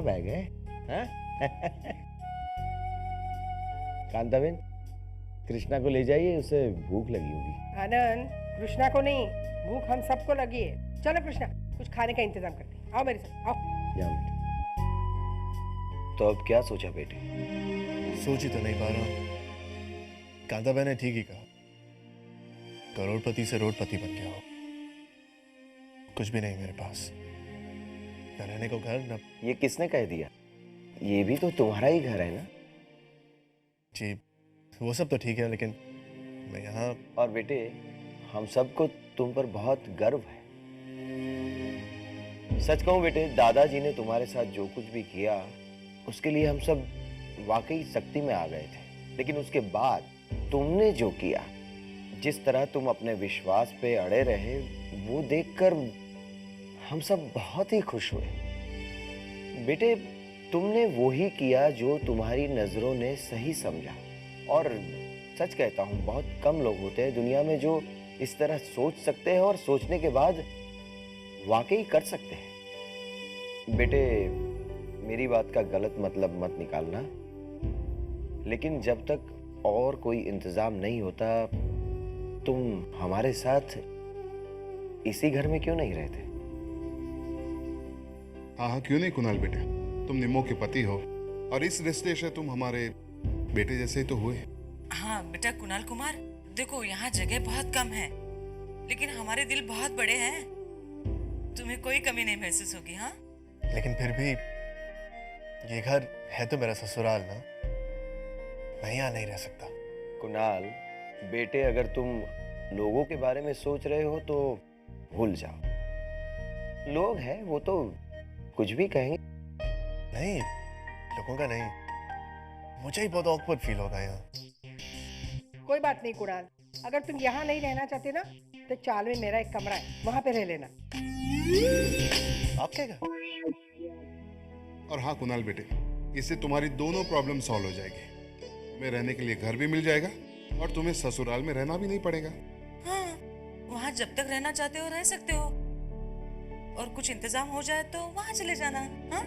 Bag है, हाँ? कांताबेन, कृष्णा को ले जाइए, उसे भूख लगी होगी। आनंद, कृष्णा को नहीं, भूख हम सबको लगी है। चलो कृष्णा, कुछ खाने का इंतजाम करते हैं। आओ मेरे साथ, आओ। जाओ बेटे। तो अब क्या सोचा बेटे? सोच ही तो नहीं पा रहा हूँ। कांताबेन ने ठीक ही कहा, करोड़पति से रोडपति बन गया हो। कुछ भी नहीं मेरे पास, न रहने को घर न। ये किसने कह दिया? ये भी तो तुम्हारा ही घर है ना? जी वो सब तो ठीक है, लेकिन मैं यहाँ। और बेटे, हम सबको तुम पर बहुत गर्व है। सच कहूं बेटे, दादाजी ने तुम्हारे साथ जो कुछ भी किया उसके लिए हम सब वाकई सख्ती में आ गए थे, लेकिन उसके बाद तुमने जो किया, जिस तरह तुम अपने विश्वास पे अड़े रहे, वो देखकर हम सब बहुत ही खुश हुए। बेटे, तुमने वो ही किया जो तुम्हारी नजरों ने सही समझा। और सच कहता हूं, बहुत कम लोग होते हैं दुनिया में जो इस तरह सोच सकते हैं और सोचने के बाद वाकई कर सकते हैं। बेटे, मेरी बात का गलत मतलब मत निकालना, लेकिन जब तक और कोई इंतजाम नहीं होता, तुम हमारे साथ इसी घर में क्यों नहीं रहते? हाँ हाँ, क्यों नहीं कुणाल बेटे, तुम निम्मो के पति हो और इस रिश्ते से तुम हमारे बेटे जैसे ही तो हुए। हाँ बेटा कुणाल कुमार, देखो यहाँ जगह बहुत कम है, लेकिन हमारे दिल बहुत बड़े हैं। तुम्हें कोई कमी नहीं महसूस होगी। हाँ, लेकिन फिर भी ये घर है तो मेरा ससुराल ना, मैं यहाँ नहीं रह सकता। कुणाल बेटे, अगर तुम लोगों के बारे में सोच रहे हो तो भूल जाओ। लोग हैं, वो तो कुछ भी कहेंगे। नहीं, लोगों का नहीं, मुझे ही बहुत ऑकवर्ड फील होगा यहाँ। कोई बात नहीं कुणाल, अगर तुम यहाँ नहीं रहना चाहते ना, तो चाल में मेरा एक कमरा है, वहां पे रह लेना। आपके घर? और हाँ कुणाल बेटे, इससे तुम्हारी दोनों प्रॉब्लम सॉल्व हो जाएगी। तुम्हें रहने के लिए घर भी मिल जाएगा और तुम्हें ससुराल में रहना भी नहीं पड़ेगा। हाँ, वहाँ जब तक रहना चाहते हो रह सकते हो, और कुछ इंतजाम हो जाए तो वहाँ चले जाना। हाँ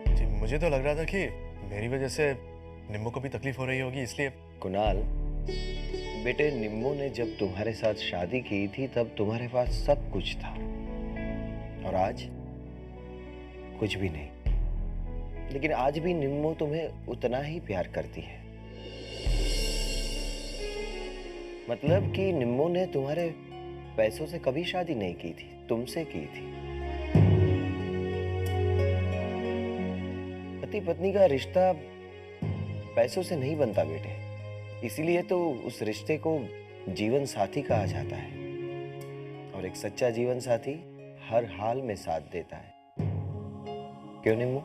जी, मुझे तो लग रहा था कि मेरी वजह से निम्मो को भी तकलीफ हो रही होगी, इसलिए। कुणाल बेटे, निम्मो ने जब तुम्हारे साथ शादी की थी तब तुम्हारे पास सब कुछ था, और आज कुछ भी नहीं। लेकिन आज भी निम्मो तुम्हें उतना ही प्यार करती है। मतलब कि निम्मो ने तुम्हारे पैसों से कभी शादी नहीं की थी, तुमसे की थी। पति पत्नी का रिश्ता पैसों से नहीं बनता बेटे, इसीलिए तो उस रिश्ते को जीवन साथी कहा जाता है, और एक सच्चा जीवन साथी हर हाल में साथ देता है। क्यों निम्मो?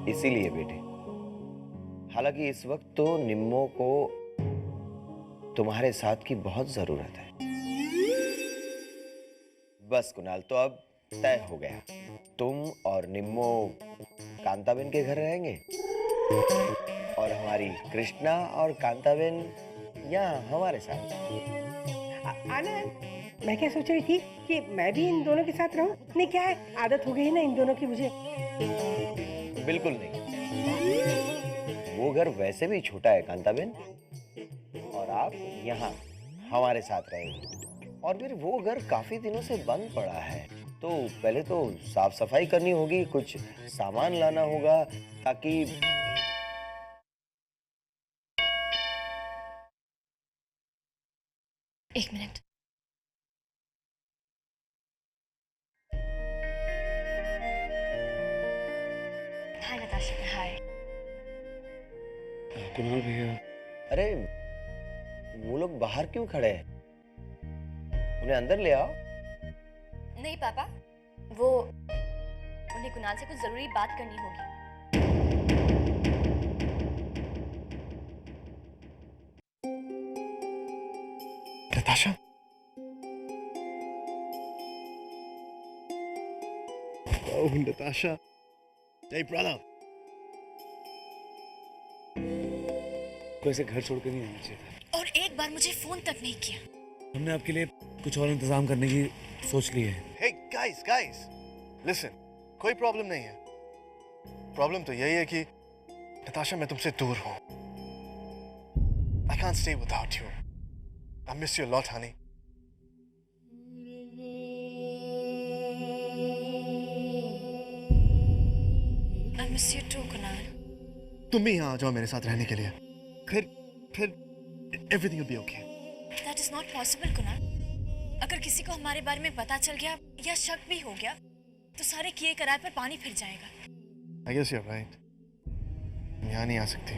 इसीलिए बेटे, हालांकि इस वक्त तो निम्मो को तुम्हारे साथ की बहुत जरूरत है। बस कुणाल, तो अब तय हो गया, तुम और निम्मो कांताबेन के घर रहेंगे, और हमारी कृष्णा और कांताबेन यहाँ हमारे साथ। आनंद, मैं क्या सोच रही थी कि मैं भी इन दोनों के साथ रहूं। नहीं, क्या है, आदत हो गई है ना इन दोनों की मुझे। बिल्कुल नहीं, वो घर वैसे भी छोटा है कांताबेन, और आप यहाँ हमारे साथ रहेंगे। और फिर वो घर काफी दिनों से बंद पड़ा है, तो पहले तो साफ सफाई करनी होगी, कुछ सामान लाना होगा, ताकि। एक मिनट। हाय नताशा, हाय। कुणाल भैया, अरे वो लोग बाहर क्यों खड़े हैं? उन्हें अंदर ले आओ। नहीं पापा, वो उन्हें कुणाल से कुछ जरूरी बात करनी होगी। नताशा, ओह नताशा, जय प्रणव। को ऐसे घर छोड़कर नहीं आना चाहिए था। और एक बार मुझे फोन तक नहीं किया। हमने आपके लिए कुछ और इंतजाम करने की सोच ली है। हे गाइस लिसन, कोई प्रॉब्लम नहीं है। प्रॉब्लम तो यही है कि नताशा, मैं तुमसे दूर हूं। I can't stay without you. I miss you a lot, honey. I miss you too, Kunal. तुम भी यहाँ आ जाओ मेरे साथ रहने के लिए। फिर everything will be okay. That is not possible, Kunal. अगर किसी को हमारे बारे में पता चल गया या शक भी हो गया तो सारे किए कराए पर पानी फिर जाएगा। I guess you're right. तुम यहाँ नहीं आ सकती।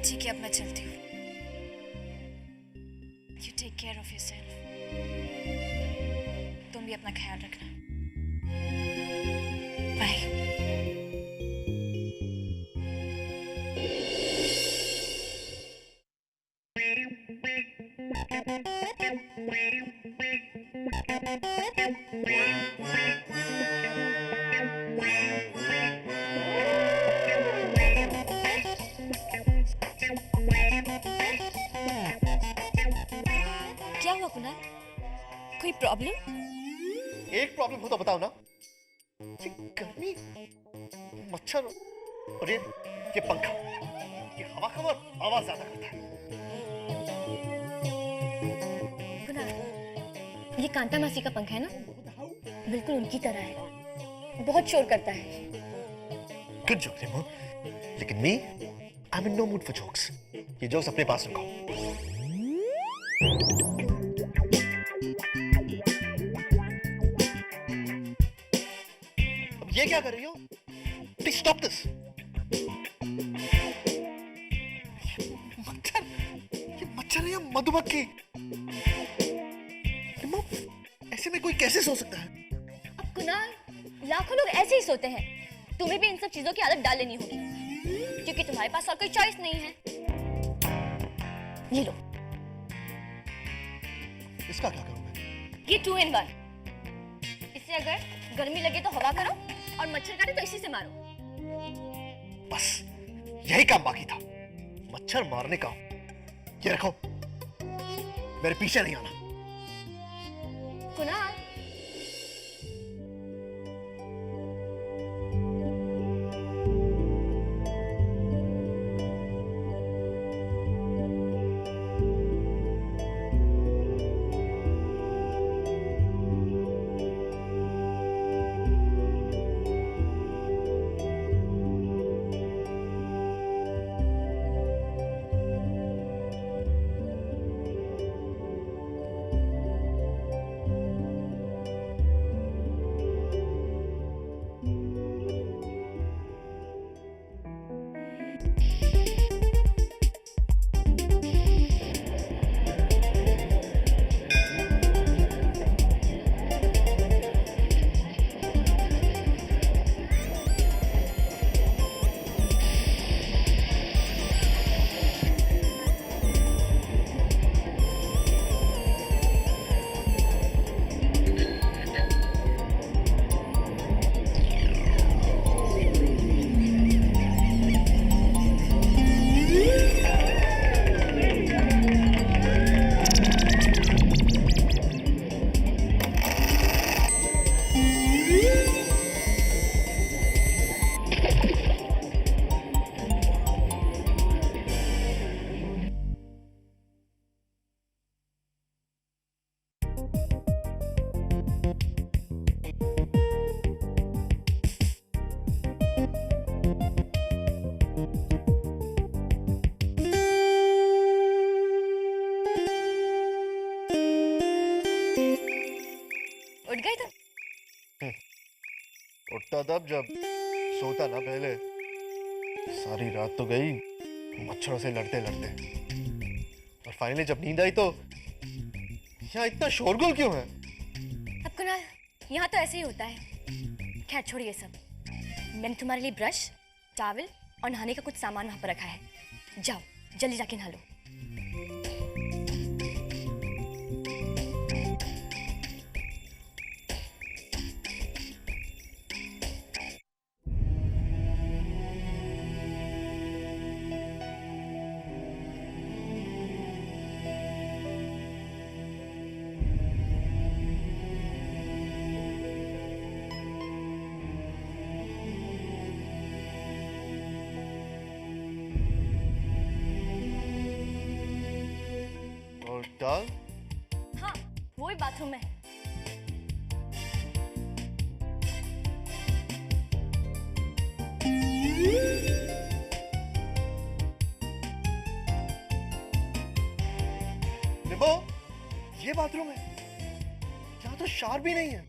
ठीक है, अब मैं चलती हूँ। You take care of yourself. तुम भी अपना ख्याल रखना। बाय। क्या हुआ कुणाल? कोई प्रॉब्लम? एक प्रॉब्लम हो तो बताओ ना। ये गर्मी, मच्छर और ये पंखा, ये हवा का आवाज ज्यादा करता है। कुणाल, ये कांता मासी का पंखा है ना? बिल्कुल उनकी तरह है, बहुत शोर करता है। गुड जोक रेमो, लेकिन me I am in no mood for jokes. ये जोक्स अपने पास रखो। अब ये क्या कर रही हो? Please stop this. मच्छर है या मधुमक्खी? रेमो, ऐसे में कोई कैसे सो सकता है? अब कुणाल, लाखों लोग ऐसे ही सोते हैं। तुम्हें भी इन सब चीजों की आदत डाल लेनी होगी, क्योंकि तुम्हारे पास और कोई चॉइस नहीं है। ये लो। इसका क्या करूं मैं? ये 2 in 1। इससे अगर गर्मी लगे तो हवा करो और मच्छर काटे तो इसी से मारो। बस यही काम बाकी था, मच्छर मारने का। ये रखो, मेरे पीछे नहीं आना। कुणाल, उठ गए तुम? उठता तब जब सोता ना पहले। सारी रात तो गई मच्छरों से लड़ते लड़ते, और फाइनली जब नींद आई तो यहाँ इतना शोरगुल क्यों है? अब कुणाल, यहाँ तो ऐसे ही होता है। खैर छोड़िए सब। मैंने तुम्हारे लिए ब्रश, टॉवल और नहाने का कुछ सामान वहां पर रखा है। जाओ जल्दी जाके नहा लो। स्टॉल? हाँ, वो ही बाथरूम में है। निम्बो, ये बाथरूम है। यहाँ तो शावर भी नहीं है।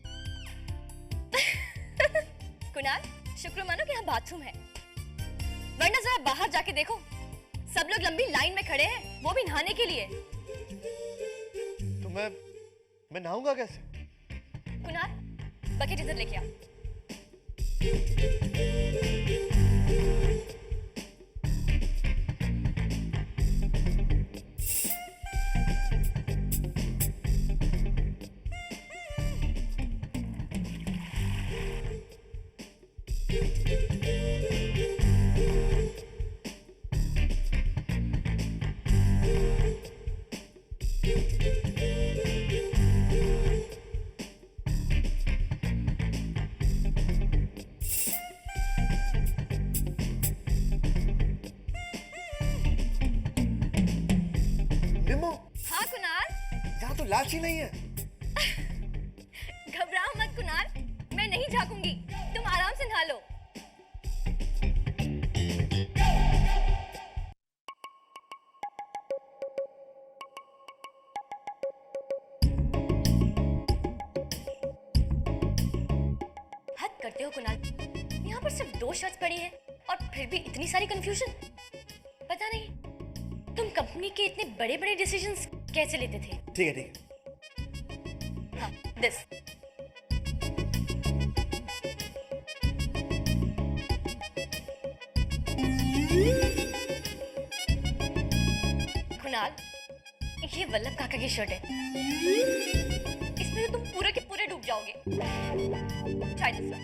कुणाल, शुक्र मानो कि यहाँ बाथरूम है, वरना जरा बाहर जाके देखो, सब लोग लंबी लाइन में खड़े हैं, वो भी नहाने के लिए। तो मैं नहाऊंगा कैसे? कुणाल, बकेट इधर लेके आओ। निम्बो, हाँ कुणाल, यहाँ तो लाच ही नहीं है। घबराओ मत कुणाल, मैं नहीं झांकूंगी, तुम आराम से नहा लो। हद करते हो कुणाल, यहाँ पर सिर्फ 2 शर्ट्स पड़ी है और फिर भी इतनी सारी कंफ्यूजन। पता नहीं तुम कंपनी के इतने बड़े बड़े डिसीजंस कैसे लेते थे। ठीक है, ठीक है। हाँ, दिस। कुणाल, ये वल्लभ काका की शर्ट है, इसमें तो तुम पूरे के पूरे डूब जाओगे। Try this one.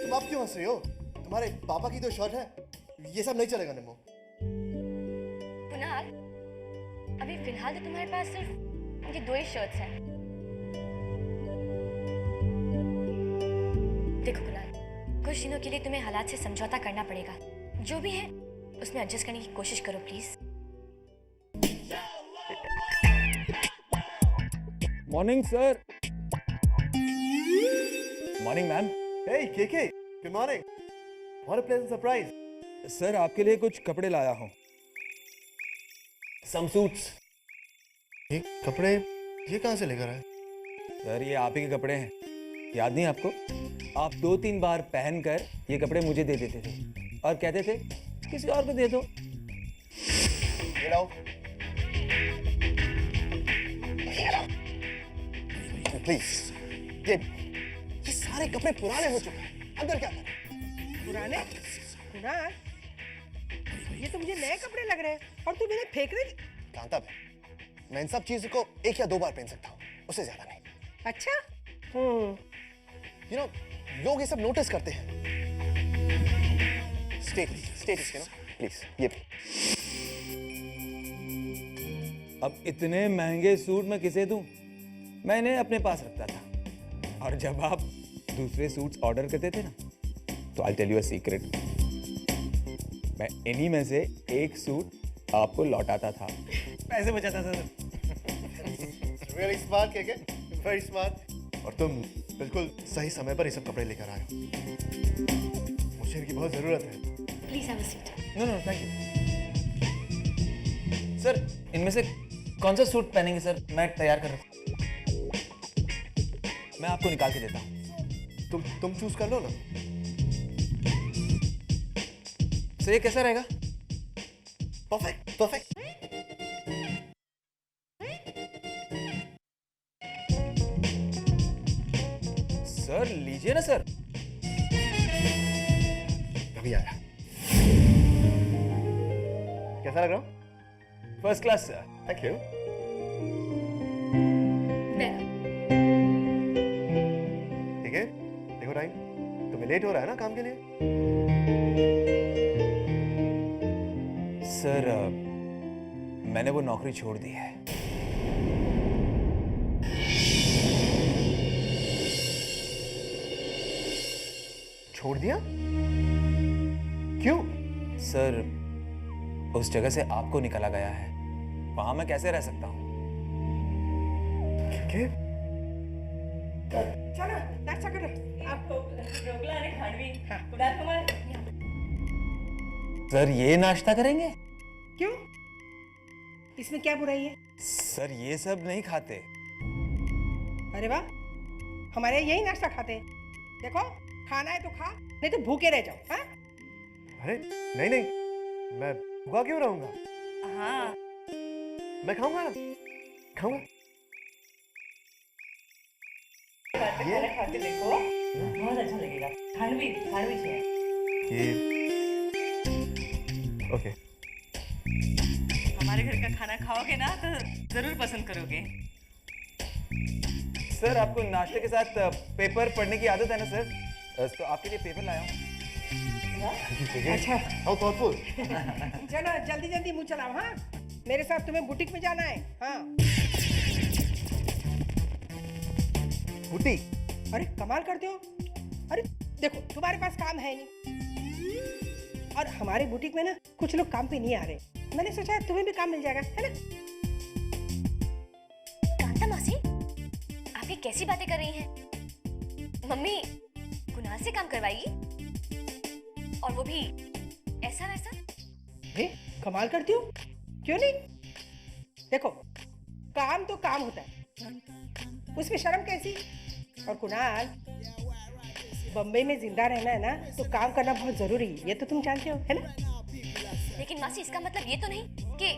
तुम आप क्यों हंस रही हो? तुम्हारे पापा की तो शर्ट है, ये सब नहीं चलेगा निम्बो। कुणाल, अभी फिलहाल तो तुम्हारे पास सिर्फ ये 2 ही शर्ट्स हैं। देखो कुणाल, कुछ दिनों के लिए तुम्हें हालात से समझौता करना पड़ेगा। जो भी है उसमें एडजस्ट करने की कोशिश करो please. Morning sir. Morning ma'am. Hey, KK, good morning. What a pleasant surprise. Sir आपके लिए कुछ कपड़े लाया हूँ। सम सूट्स। ये कपड़े ये कहाँ से लेकर आए? सर ये आप ही के कपड़े हैं, याद नहीं आपको? आप 2-3 बार पहनकर ये कपड़े मुझे दे देते थे और कहते थे किसी और को दे दो। ये लाओ। प्लीज, ये सारे कपड़े पुराने हो चुके हैं, अंदर क्या करें? पुराने? कुणाल, ये तो मुझे नए कपड़े लग रहे हैं और तुम इन्हें फेंक रही। कांता बहन, मैं इन सब चीजों को 1 या 2 बार पहन सकता हूँ, उससे ज्यादा नहीं। अच्छा। यू नो, लोग ये सब नोटिस करते हैं। स्टेटस, यू नो, प्लीज ये। अब इतने महंगे सूट मैं किसे दूं? मैंने अपने पास रखता था, और जब आप दूसरे सूट्स ऑर्डर करते थे ना, तो I tell you a secret, मैं इन्हीं में से एक सूट आपको लौटाता था, पैसे बचाता था। Really smart, KK, very smart. और तुम बिल्कुल सही समय पर ये सब कपड़े लेकर आए हो, मुझे इनकी बहुत जरूरत है। Please have a seat. No no thank you. Sir इनमें से कौन सा सूट पहनेंगे सर? मैं तैयार कर रहा हूँ, मैं आपको निकाल के देता हूँ। तुम चूज कर लो ना। सर ये कैसा रहेगा? Perfect, perfect. सर लीजिए ना सर। अभी आया। कैसा लग रहा हूँ? First class sir. Thank you. ठीक है, देखो टाइम, तुम्हें लेट हो रहा है ना काम के लिए? सर मैंने वो नौकरी छोड़ दी है। छोड़ दिया? क्यों? सर, उस जगह से आपको निकाला गया है, वहां मैं कैसे रह सकता हूँ? क्या? चलो नाश्ता करो आप। ढोकला आणि खांडवी हाँ। कुणाल कुमार सर, ये नाश्ता करेंगे? क्यों, इसमें क्या बुराई है? सर, ये सब नहीं खाते। अरे वाह, हमारे यहाँ यही नाश्ता खाते हैं। देखो, खाना है तो खा, नहीं तो भूखे रह जाओ। हाँ, अरे नहीं नहीं, मैं भूखा क्यों रहूंगा? हाँ मैं खाऊंगा ना, खाऊंगा। ये खाते देखो, बहुत अच्छा लगेगा। खांडवी खांडवी चाहिए। ये ओके। हमारे घर का खाना खाओगे ना तो जरूर पसंद करोगे। सर, आपको नाश्ते के साथ पेपर पढ़ने की आदत है ना सर? तो आपके लिए पेपर लाया हूँ। अच्छा हाउ थॉटफुल। चलो जल्दी जल्दी मुंह चलाओ। हाँ, मेरे साथ तुम्हें बुटीक में जाना है। हाँ, बुटी? अरे कमाल करते हो। अरे देखो, तुम्हारे पास काम है नहीं, और हमारे बुटीक में ना कुछ लोग काम पे नहीं आ रहे। मैंने सोचा तुम्हें भी काम मिल जाएगा, है ना? कांता मासी, आप ये कैसी बातें कर रही हैं? मम्मी कुणाल से काम करवाएगी, और वो भी ऐसा वैसा? कमाल करती हो, क्यों नहीं? देखो, काम तो काम होता है, उसमें शर्म कैसी? और कुणाल, बम्बई में जिंदा रहना है ना तो काम करना बहुत जरूरी है, ये तो तुम जानते हो, है ना? लेकिन मासी, इसका मतलब ये तो नहीं कि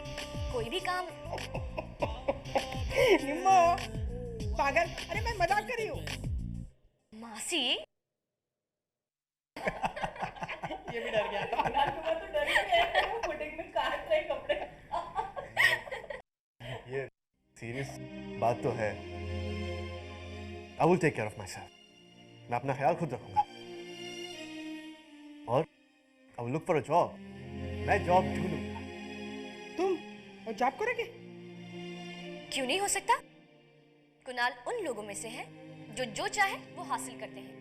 कोई भी काम। निम्मो, पागल, अरे मैं मजाक कर रही हूँ। मासी, ये भी डर गया। ये सीरियस बात तो है। I will take care of myself. मैं अपना ख्याल खुद रखूंगा। और I will look for a job. मैं जॉब ढूंढूंगा। तुम और जॉब करोगे? क्यों नहीं हो सकता? कुणाल उन लोगों में से है जो चाहे वो हासिल करते हैं।